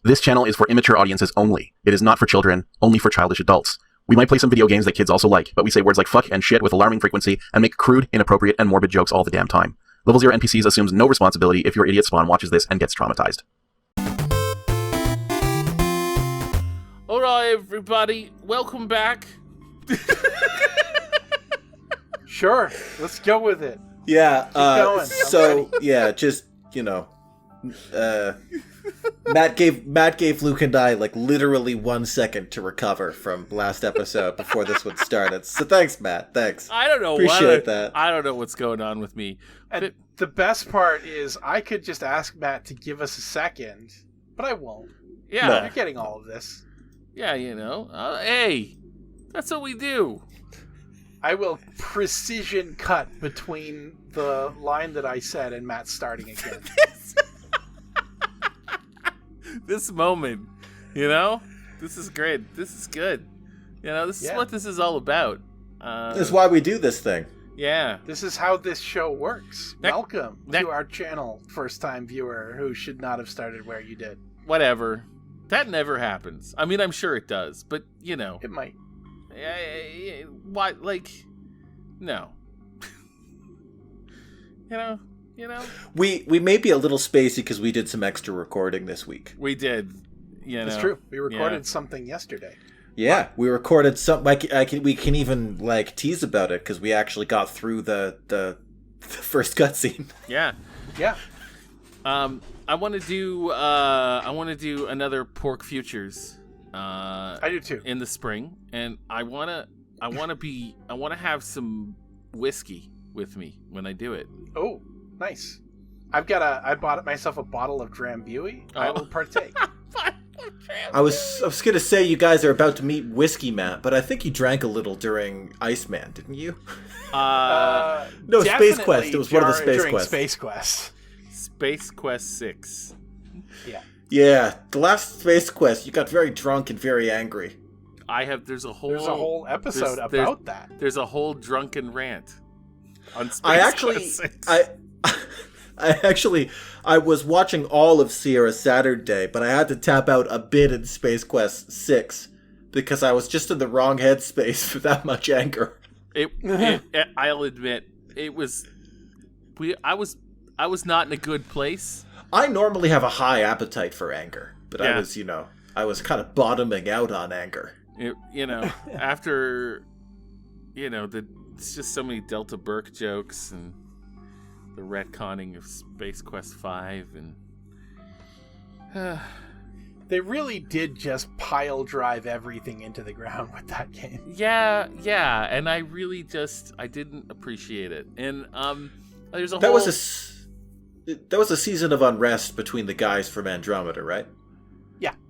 This channel is for immature audiences only. It is not for children, only for childish adults. We might play some video games that kids also like, but we say words like fuck and shit with alarming frequency and make crude, inappropriate, and morbid jokes all the damn time. Level 0 NPCs assumes no responsibility if your idiot spawn watches this and gets traumatized. Alright, everybody, welcome back. Sure, let's go with it. Yeah, going. so, yeah, just, Matt gave Luke and I, literally 1 second to recover from last episode before this one started. So thanks, Matt, thanks. I don't know Appreciate that. I don't know what's going on with me. And the best part is I could just ask Matt to give us a second, but I won't. Yeah. No. You're getting all of this. Yeah, hey, that's what we do. I will precision cut between the line that I said and Matt starting again. This moment, this is great. This is good. This is what this is all about. This is why we do this thing. Yeah. This is how this show works. Welcome to our channel, first-time viewer who should not have started where you did. Whatever. That never happens. I mean, I'm sure it does, but, It might. Why, no. We may be a little spacey because we did some extra recording this week. We did. It's true. We recorded something yesterday. Yeah, we recorded some. We can even tease about it because we actually got through the first cutscene. Yeah. Yeah. I want to do another Pork Futures. I do too. In the spring, and I want to have some whiskey with me when I do it. Oh, nice. I bought myself a bottle of Drambuie. Oh. I will partake. I was gonna say you guys are about to meet Whiskey Matt, but I think you drank a little during Iceman, didn't you? No, Space Quest. It was one of the Space Quests. Space Quest. Space Quest 6. Yeah. Yeah, the last Space Quest, you got very drunk and very angry. There's a whole episode about that. There's a whole drunken rant on Space Quest 6. I was watching all of Sierra Saturday, but I had to tap out a bit in Space Quest 6 because I was just in the wrong headspace for that much anger. I'll admit, I was not in a good place. I normally have a high appetite for anger, but I was kind of bottoming out on anger. After, it's just so many Delta Burke jokes and the retconning of Space Quest 5 and they really did just pile drive everything into the ground with that game. Yeah, and I really I didn't appreciate it. And there's a that was a season of unrest between the guys from Andromeda, right?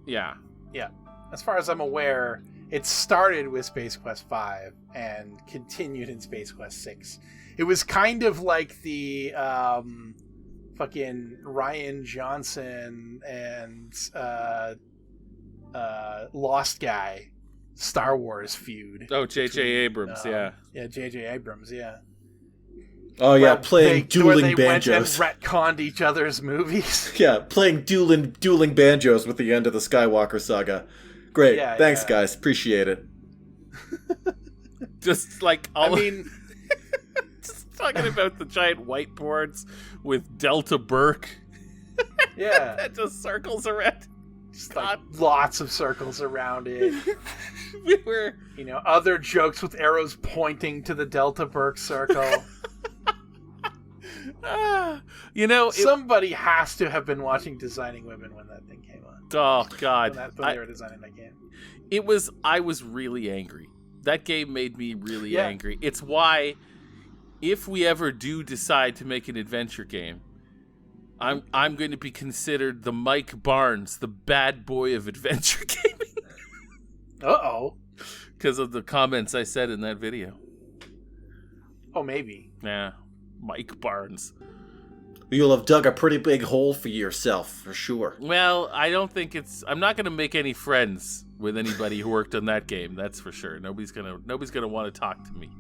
Yeah. As far as I'm aware, it started with Space Quest 5 and continued in Space Quest 6. It was kind of like the fucking Ryan Johnson and Lost Guy Star Wars feud. Oh, J.J. Abrams, yeah. Yeah, J.J. Abrams, yeah. Oh, yeah, playing dueling banjos. Went and retconned each other's movies. Yeah, playing dueling banjos with the end of the Skywalker saga. Great. Thanks, guys. Appreciate it. Just just talking about the giant whiteboards with Delta Burke. Yeah. That just circles around. Just lots of circles around it. We were... other jokes with arrows pointing to the Delta Burke circle. Somebody has to have been watching Designing Women when that thing came on. Oh, God. When they were designing that game. I was really angry. That game made me really angry. It's why, if we ever do decide to make an adventure game, I'm going to be considered the Mike Barnes, the bad boy of adventure gaming. Uh-oh. Because of the comments I said in that video. Oh, maybe. Yeah. Mike Barnes. You'll have dug a pretty big hole for yourself, for sure. Well, I don't think I'm not going to make any friends with anybody who worked on that game, that's for sure. Nobody's gonna want to talk to me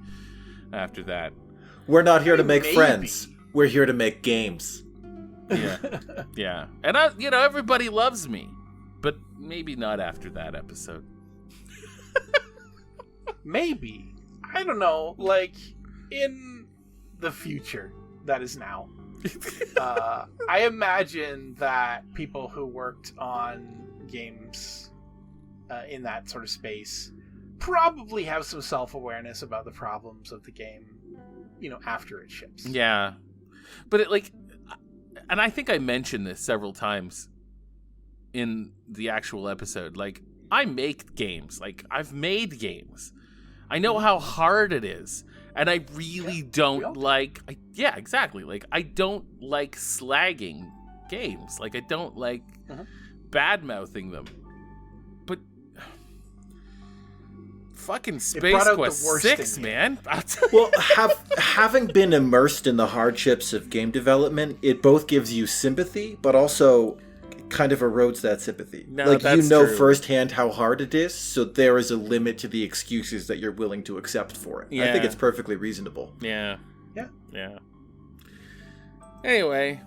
after that. We're not here to make friends. We're here to make games. Yeah. And everybody loves me. But maybe not after that episode. Maybe. I don't know. Like, in the future that is now, I imagine that people who worked on games in that sort of space probably have some self-awareness about the problems of the game, after it ships. Yeah. But it, and I think I mentioned this several times in the actual episode. Like, I make games. Like, I've made games. I know how hard it is. And I really don't like... exactly. Like, I don't like slagging games. Like, I don't like bad-mouthing them. But... fucking Space Quest 6, man. Well, having been immersed in the hardships of game development, it both gives you sympathy, but also kind of erodes that sympathy. No, that's true. Firsthand how hard it is, so there is a limit to the excuses that you're willing to accept for it. Yeah. I think it's perfectly reasonable. Yeah. Yeah. Anyway.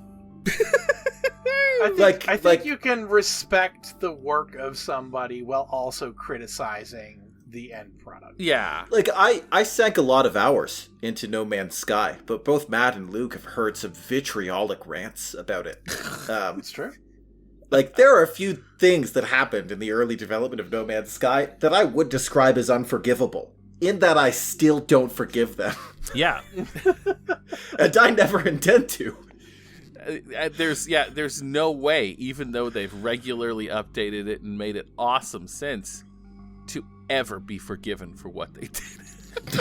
I think you can respect the work of somebody while also criticizing the end product. Yeah. Like, I sank a lot of hours into No Man's Sky, but both Matt and Luke have heard some vitriolic rants about it. It's true. Like, there are a few things that happened in the early development of No Man's Sky that I would describe as unforgivable, in that I still don't forgive them. Yeah. And I never intend to. There's no way, even though they've regularly updated it and made it awesome since, to ever be forgiven for what they did.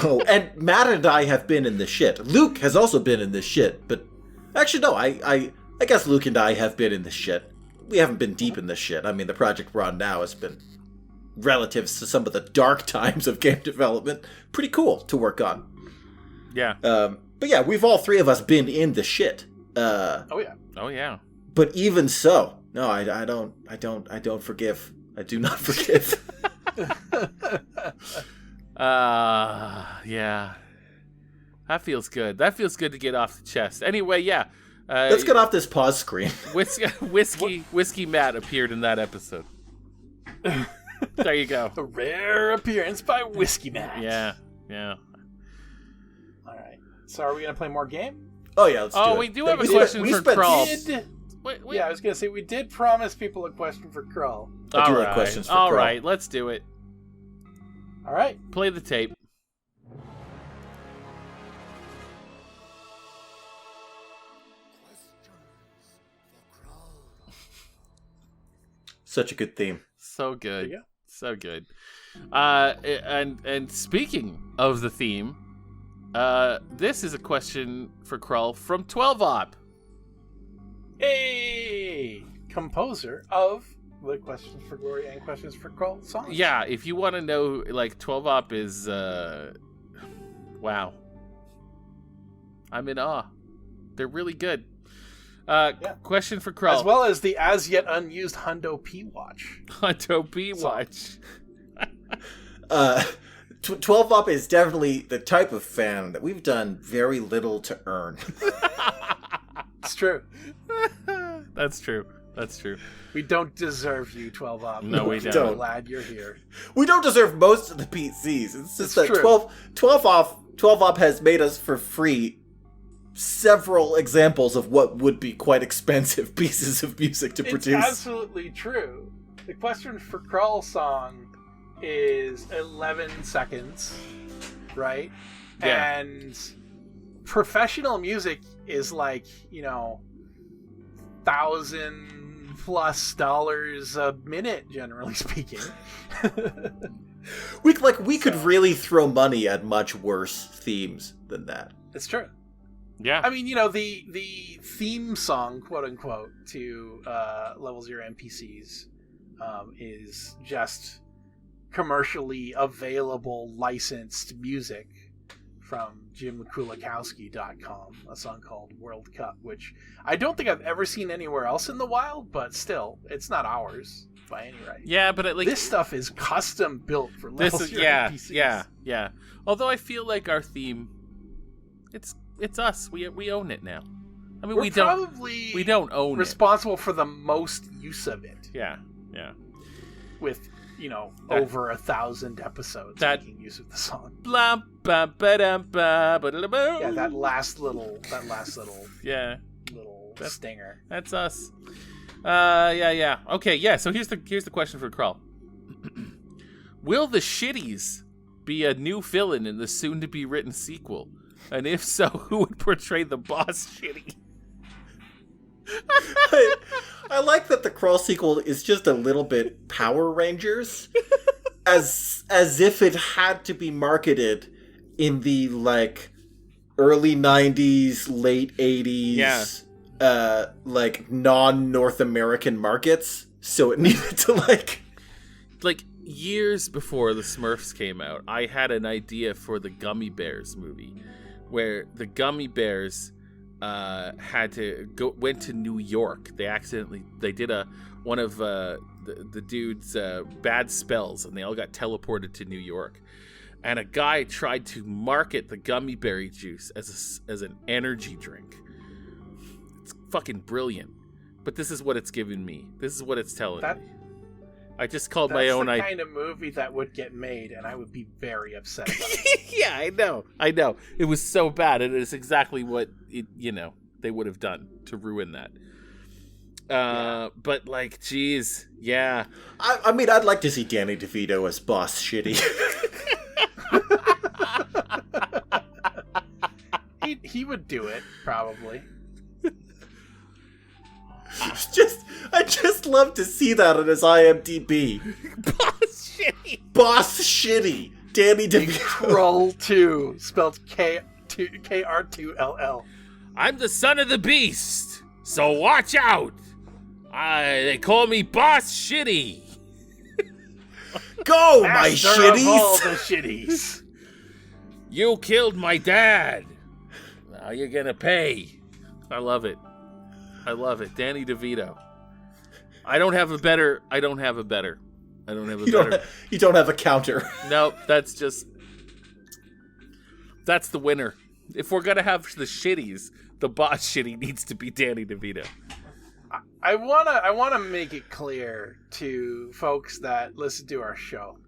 No, and Matt and I have been in the shit. Luke has also been in the shit, but actually no, I guess Luke and I have been in the shit. We haven't been deep in the shit. I mean, the project we're on now has been, relative to some of the dark times of game development, pretty cool to work on. Yeah. But yeah, we've all three of us been in the shit. Oh yeah. But even so, no, I don't forgive. I do not forgive. Yeah. That feels good. That feels good to get off the chest. Anyway, yeah. Let's get off this pause screen. Whiskey Matt appeared in that episode. There you go. A rare appearance by Whiskey Matt. Yeah. All right. So are we going to play more game? Oh, yeah, let's do it. We do have a question for Krull. Yeah, I was going to say, we did promise people a question for Krull. I do like questions for Krull. All right, let's do it. All right. Play the tape. Such a good theme. So good. Yeah. So good. And speaking of the theme, this is a question for Krull from 12op. Hey! Composer of the Questions for Glory and Questions for Krull songs. Yeah, if you want to know, 12op is, wow. I'm in awe. They're really good. Question for Krull. As well as the as yet unused Hundo P Watch. Hundo P Watch. 12op is definitely the type of fan that we've done very little to earn. It's true. That's true. We don't deserve you, 12op. No, we don't. I'm glad you're here. We don't deserve most of the PCs. It's just that true. 12op has made us for free several examples of what would be quite expensive pieces of music to produce. It's absolutely true. The Question for Krull song is 11 seconds, right? Yeah. And professional music is $1,000+ a minute, generally speaking. We could really throw money at much worse themes than that. It's true. Yeah. I mean, the theme song, quote unquote, to Level 0 NPCs is just commercially available licensed music from JimKulikowski.com, a song called World Cup, which I don't think I've ever seen anywhere else in the wild, but still, it's not ours by any right. Yeah, but this stuff is custom built for Level 0 NPCs. Yeah. Although I feel like our theme, it's us. We own it now. I mean, we don't own responsible for the most use of it. Yeah. Yeah. With, over 1,000 episodes making use of the song. Blah, ba, ba, da, ba, ba, da, ba. Yeah, that last little yeah. little stinger. That's us. Yeah. Okay, yeah, so here's the question for Krull. Will the Shitties be a new villain in the soon-to-be written sequel? And if so, who would portray the boss Shitty? I like that the Krull sequel is just a little bit Power Rangers, as if it had to be marketed in the early 90s, late 80s, non-North American markets. So it needed to years before the Smurfs came out, I had an idea for the Gummy Bears movie, where the Gummy Bears went to New York. They did one of the dude's bad spells, and they all got teleported to New York. And a guy tried to market the gummy berry juice as an energy drink. It's fucking brilliant. But this is what it's giving me. This is what it's telling me. I just called my own. That's the kind of movie that would get made, and I would be very upset about it. Yeah, I know. It was so bad. It is exactly what they would have done to ruin that. But geez, yeah. I mean, I'd like to see Danny DeVito as Boss Shitty. He would do it, probably. I just love to see that on his IMDb. Boss Shitty. Danny DeVito. Krull 2, spelled KR2LL. I'm the son of the beast, so watch out. They call me Boss Shitty. Go, Master my shitties! Of all the shitties. You killed my dad. Now you're gonna pay. I love it. Danny DeVito. I don't have a better. You don't have a counter. No, that's the winner. If we're gonna have the shitties, the boss shitty needs to be Danny DeVito. I wanna make it clear to folks that listen to our show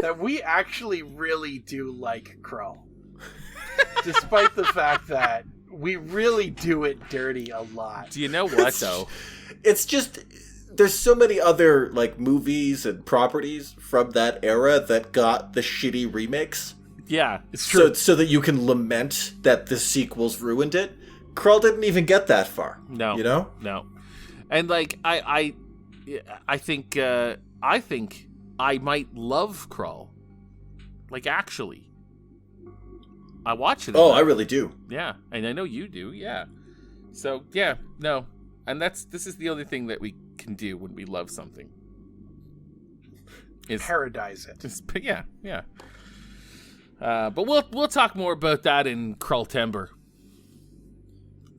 that we actually really do like Krull, despite the fact that we really do it dirty a lot. Do you know what though? It's just there's so many other movies and properties from that era that got the shitty remakes. Yeah, it's true. So that you can lament that the sequels ruined it. Krull didn't even get that far. No, no. And I think I might love Krull. Actually, I watch it. Oh, I really do. Yeah, and I know you do. Yeah. So yeah, no, and this is the only thing that we can do when we love something. Is paradise it. Yeah. But we'll talk more about that in Krull-tember.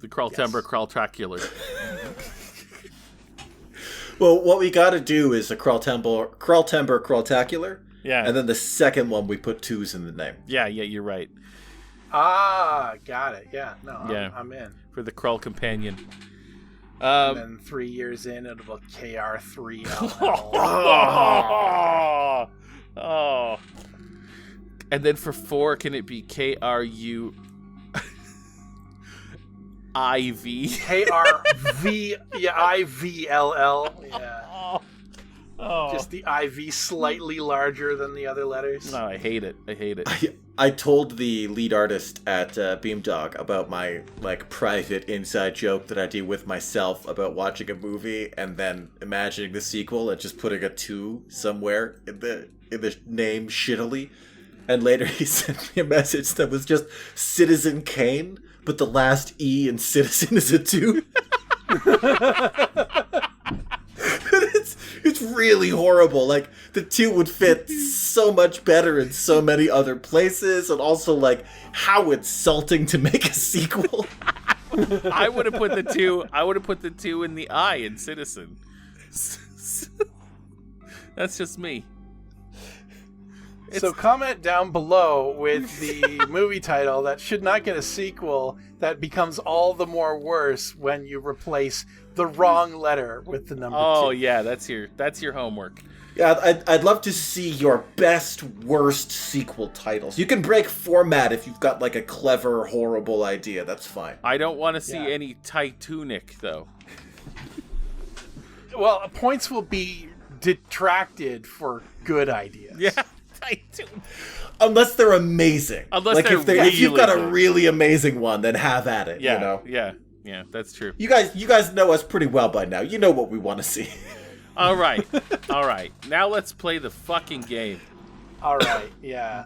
The Krull-tember, Krull-tracular. Well, what we got to do is a Krull-tember, Krull-tacular. Yeah. And then the second one, we put 2s in the name. Yeah, you're right. Ah, got it. Yeah, no, I'm in. For the Krull companion. And then 3 years in, it'll be KR3LL. Oh. And then for 4, can it be KRU IV? KRV, yeah, IVLL. Yeah. Oh. Just the IV slightly larger than the other letters. No, I hate it. I told the lead artist at Beamdog about my private inside joke that I do with myself about watching a movie and then imagining the sequel and just putting a 2 somewhere in the name shittily. And later he sent me a message that was just Citizen Kane, but the last E in Citizen is a 2. It's really horrible. The 2 would fit so much better in so many other places, and also how insulting to make a sequel. I would have put the 2. I would have put the 2 in the I in Citizen. That's just me. So comment down below with the movie title that should not get a sequel that becomes all the more worse when you replace the wrong letter with the number 2. Oh yeah, that's your homework. Yeah, I'd love to see your best, worst sequel titles. You can break format if you've got like a clever, horrible idea. That's fine. I don't want to see any Titanic though. Well, points will be detracted for good ideas. Yeah, Titanic. Unless they're amazing. Unless if you've got a really really amazing one, then have at it. Yeah, you know? yeah, that's true. You guys know us pretty well by now. You know what we want to see. All right. Now let's play the fucking game. All right, yeah.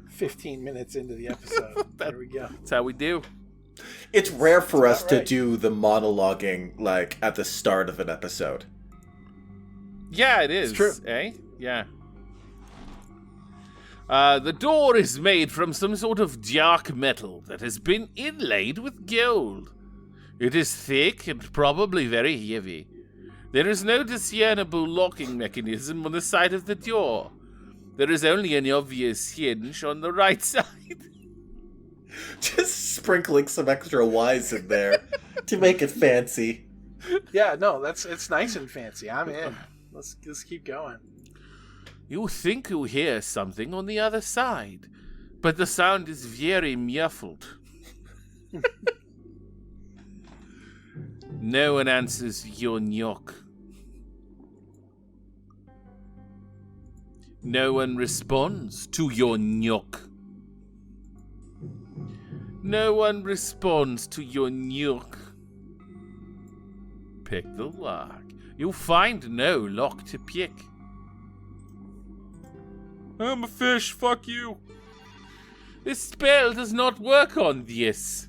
15 minutes into the episode. There we go. That's how we do. It's rare for us to right. do the monologuing like at the start of an episode. Yeah, it is. It's true. Eh? Yeah. The door is made from some sort of dark metal that has been inlaid with gold. It is thick and probably very heavy. There is no discernible locking mechanism on the side of the door. There is only an obvious hinge on the right side. Just sprinkling some extra Y's in there to make it fancy. Yeah, no, it's nice and fancy. I'm in. Let's keep going. You think you hear something on the other side, but the sound is very muffled. No one answers your knock. No one responds to your knock. No one responds to your knock. Pick the lock. You'll find no lock to pick. I'm a fish, fuck you. This spell does not work on this.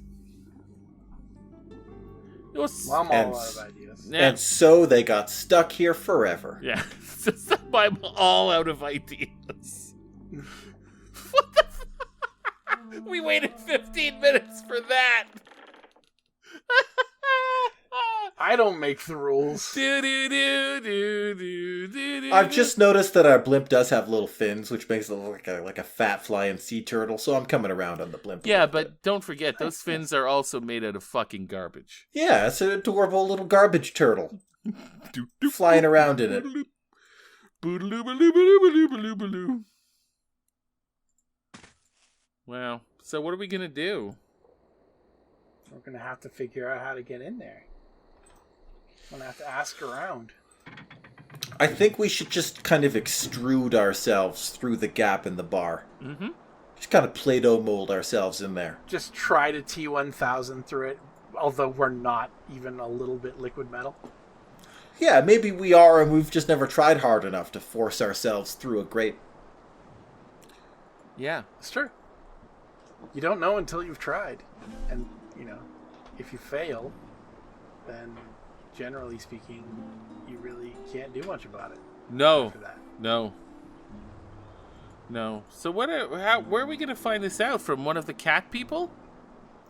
Well, I'm all out of ideas. Yeah. And so they got stuck here forever. Yeah, I'm all out of ideas. What the fuck? We waited 15 minutes for that. I don't make the rules. I've just noticed that our blimp does have little fins, which makes it look like a fat flying sea turtle, so I'm coming around on the blimp. Yeah, but don't forget, those fins are also made out of fucking garbage. Yeah, it's an adorable little garbage turtle. Flying around in it. Wow. So what are we going to do? We're going to have to figure out how to get in there. I'm going to have to ask around. I think we should just kind of extrude ourselves through the gap in the bar. Mm-hmm. Just kind of Play-Doh mold ourselves in there. Just try to T-1000 through it, although we're not even a little bit liquid metal. Yeah, maybe we are, and we've just never tried hard enough to force ourselves through a grate. Yeah. It's true. You don't know until you've tried. And, if you fail, then generally speaking, you really can't do much about it. No. After that. No. So where are we going to find this out? From one of the cat people?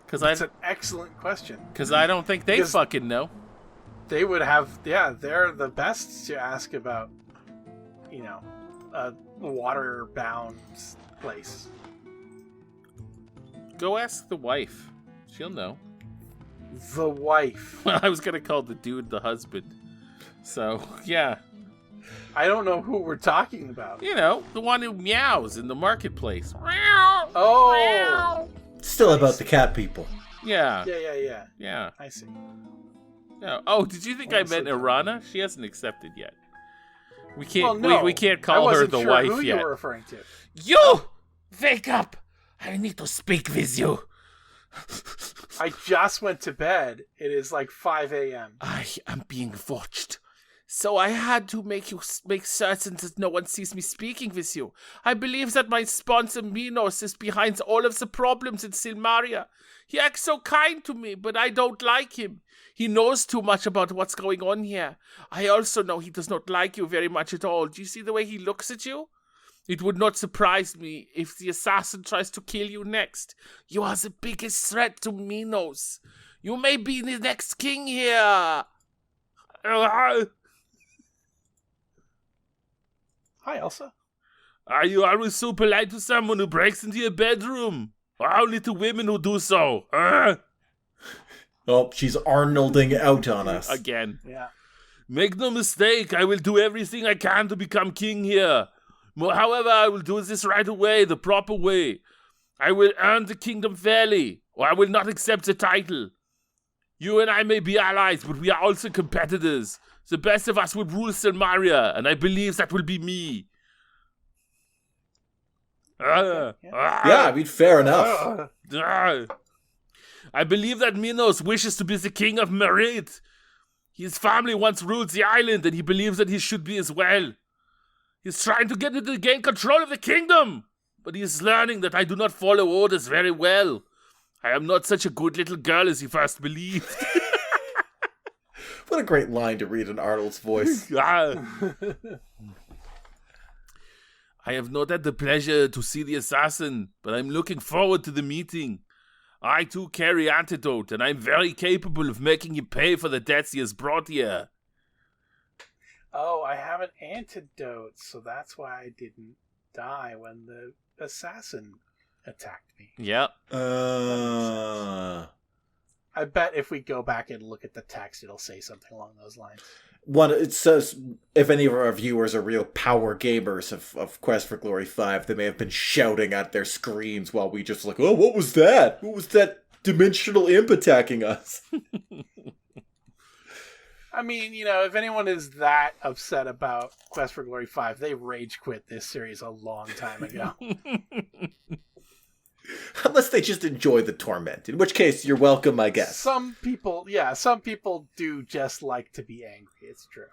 That's an excellent question. Because I don't think they fucking know. They would have, they're the best to ask about, a water-bound place. Go ask the wife. She'll know. The wife. I was going to call the dude the husband. So, yeah. I don't know who we're talking about. The one who meows in the marketplace. Oh! Still about the cat people. Yeah. Yeah. I see. Yeah. Oh, did you think I meant Irana? She hasn't accepted yet. We can't. Well, no. We can't call her the wife who yet. You were referring to. You wake up! I need to speak with you. I just went to bed. It is like 5 a.m. I am being watched. So I had to make certain that no one sees me speaking with you. I believe that my sponsor Minos is behind all of the problems in Silmaria. He acts so kind to me, but I don't like him. He knows too much about what's going on here. I also know he does not like you very much at all. Do you see the way he looks at you? It would not surprise me if the assassin tries to kill you next. You are the biggest threat to Minos. You may be the next king here. Hi, Elsa. Are you always so polite to someone who breaks into your bedroom? Or only to women who do so? Oh, she's Arnolding out on us. Again. Yeah. Make no mistake, I will do everything I can to become king here. However, I will do this right away, the proper way. I will earn the kingdom fairly, or I will not accept the title. You and I may be allies, but we are also competitors. The best of us will rule Silmaria, and I believe that will be me. Yeah, I mean, fair enough. I believe that Minos wishes to be the king of Merit. His family once ruled the island, and he believes that he should be as well. He's trying to gain control of the kingdom, but he is learning that I do not follow orders very well. I am not such a good little girl as he first believed. What a great line to read in Arnold's voice. I have not had the pleasure to see the assassin, but I'm looking forward to the meeting. I too carry antidote, and I'm very capable of making him pay for the debts he has brought here. Oh, I have an antidote, so that's why I didn't die when the assassin attacked me. Yep. I bet if we go back and look at the text, it'll say something along those lines. It says, if any of our viewers are real power gamers of Quest for Glory 5, they may have been shouting at their screens while we just like, oh, what was that? What was that dimensional imp attacking us? I mean, if anyone is that upset about Quest for Glory 5, they rage quit this series a long time ago. Unless they just enjoy the torment, in which case you're welcome, I guess. Some people do just like to be angry. It's true.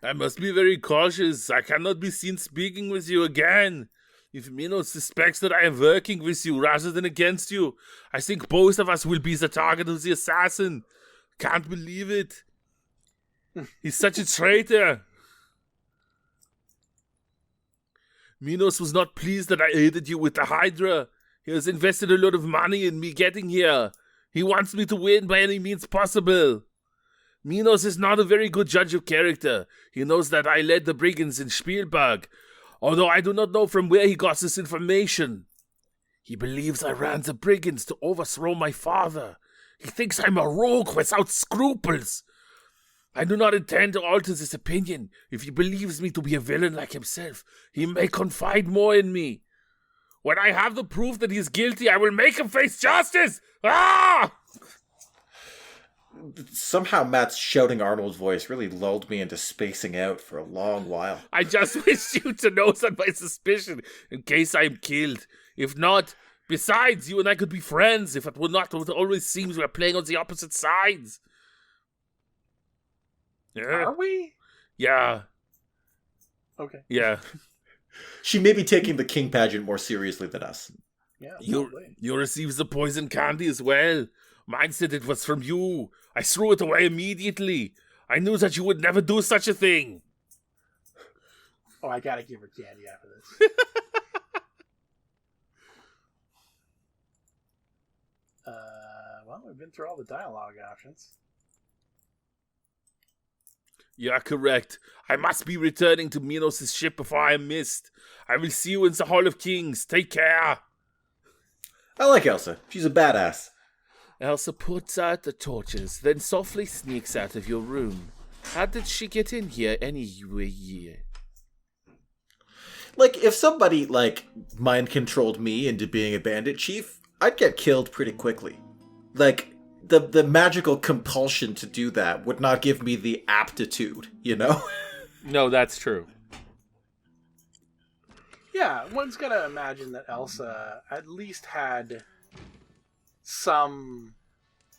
I must be very cautious. I cannot be seen speaking with you again. If Minos suspects that I am working with you rather than against you, I think both of us will be the target of the assassin. Can't believe it. He's such a traitor. Minos was not pleased that I aided you with the Hydra. He has invested a lot of money in me getting here. He wants me to win by any means possible. Minos is not a very good judge of character. He knows that I led the brigands in Spielburg, although I do not know from where he got this information. He believes I ran the brigands to overthrow my father. He thinks I'm a rogue without scruples. I do not intend to alter this opinion. If he believes me to be a villain like himself, he may confide more in me. When I have the proof that he is guilty, I will make him face justice! Ah! Somehow Matt's shouting Arnold's voice really lulled me into spacing out for a long while. I just wish you to know that my suspicion, in case I am killed. If not, besides, you and I could be friends if it would not always seems we're playing on the opposite sides. Yeah. Are we? Yeah. Okay. Yeah. She may be taking the king pageant more seriously than us. Yeah. You received the poison candy as well. Mine said it was from you. I threw it away immediately. I knew that you would never do such a thing. Oh, I gotta give her candy after this. Well, we've been through all the dialogue options. You are correct. I must be returning to Minos' ship before I am missed. I will see you in the Hall of Kings. Take care. I like Elsa. She's a badass. Elsa puts out the torches, then softly sneaks out of your room. How did she get in here anyway? Like, if somebody, mind-controlled me into being a bandit chief, I'd get killed pretty quickly. Like, the magical compulsion to do that would not give me the aptitude, No, that's true. Yeah, one's gotta imagine that Elsa at least had some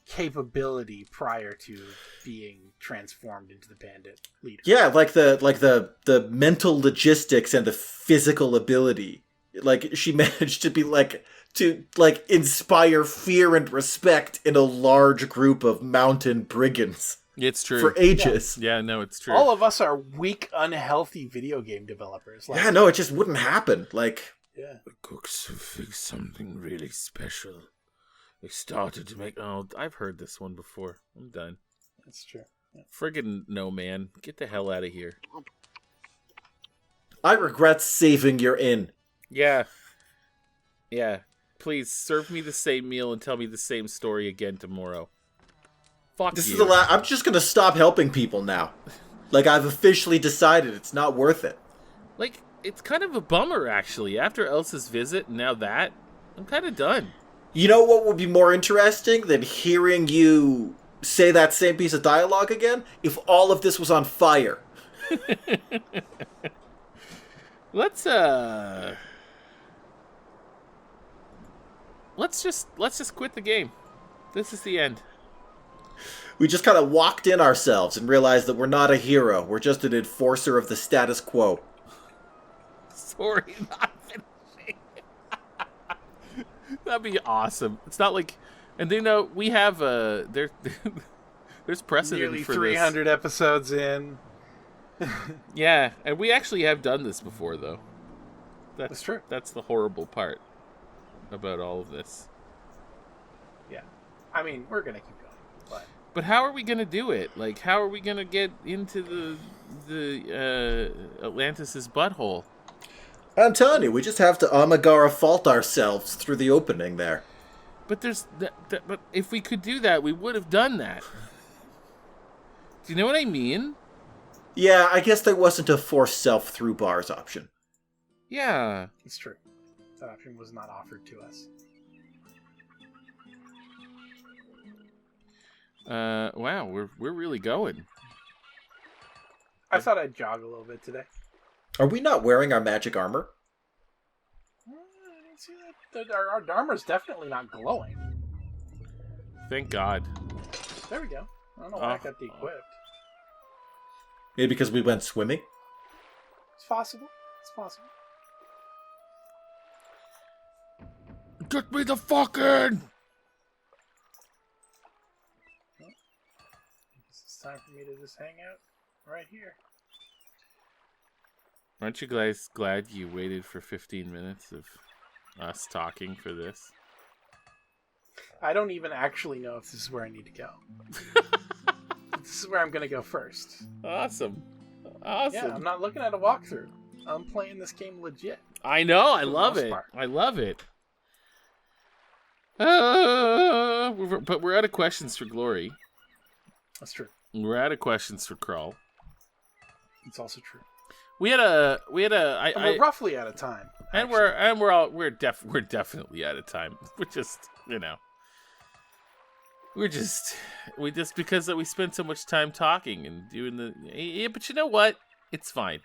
capability prior to being transformed into the bandit leader. Yeah, the mental logistics and the physical ability. Like, she managed to be to inspire fear and respect in a large group of mountain brigands. It's true. For ages. Yeah, no, it's true. All of us are weak, unhealthy video game developers. Yeah, no, it just wouldn't happen. Yeah. The cooks have fixed something really special. They started to make... Oh, I've heard this one before. I'm done. That's true. Yeah. Friggin' Gnome Ann. Get the hell out of here. I regret saving your inn. Yeah. Yeah. Please serve me the same meal and tell me the same story again tomorrow. Fuck This you. is the last. I'm just gonna stop helping people now. Like, I've officially decided it's not worth it. Like, it's kind of a bummer, actually. After Elsa's visit and now that, I'm kind of done. You know what would be more interesting than hearing you say that same piece of dialogue again? If all of this was on fire. Let's just quit the game. This is the end. We just kind of walked in ourselves and realized that we're not a hero. We're just an enforcer of the status quo. Sorry, not finishing. That'd be awesome. It's not like, and you know, we have there's precedent Nearly for 300 episodes in. this. Yeah, and we actually have done this before, though. That's true. That's the horrible part about all of this. Yeah. I mean, we're going to keep going. But how are we gonna do it? Like, how are we gonna get into the Atlantis's butthole? I'm telling you, we just have to Amagara fault ourselves through the opening there. But but if we could do that, we would have done that. Do you know what I mean? Yeah, I guess there wasn't a force self through bars option. Yeah. It's true. That option was not offered to us. Wow, we're really going. I thought I'd jog a little bit today. Are we not wearing our magic armor? I didn't see that. Our armor's definitely not glowing. Thank God. There we go. I don't know why I got the equipped. Maybe because we went swimming? It's possible. It's possible. Get me the fucking! It's time for me to just hang out right here. Aren't you guys glad you waited for 15 minutes of us talking for this? I don't even actually know if this is where I need to go. This is where I'm going to go first. Awesome. Yeah, I'm not looking at a walkthrough. I'm playing this game legit. I know. I For the love most it. part. I love it. But we're out of questions for Glory. That's true. We're out of questions for Krull. It's also true. We're roughly out of time. and we're definitely out of time. We're just, we just because we spent so much time talking and doing but you know what? It's fine.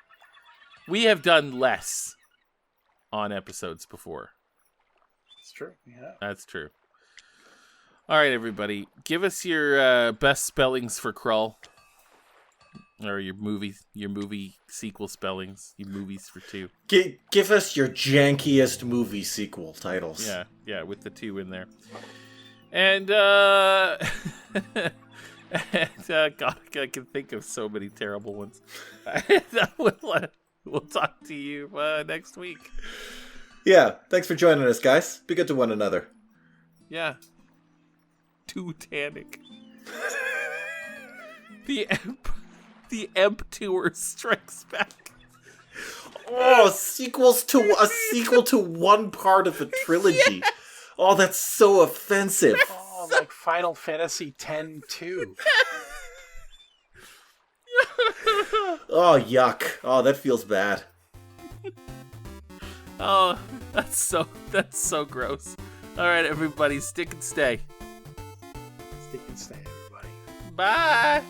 We have done less on episodes before. It's true. Yeah. That's true. All right, everybody, give us your best spellings for Krull, or your movie sequel spellings. Your movies for 2. Give us your jankiest movie sequel titles. Yeah, with the 2 in there. And God, I can think of so many terrible ones. We'll talk to you next week. Yeah, thanks for joining us, guys. Be good to one another. Yeah. Titanic. The Emp Tour strikes back. Oh, a sequel to one part of a trilogy. Yes! Oh, that's so offensive. Oh, like Final Fantasy X-2. Oh, yuck. Oh, that feels bad. Oh, that's so gross. All right, everybody, stick and stay. Stick and stay, everybody. Bye.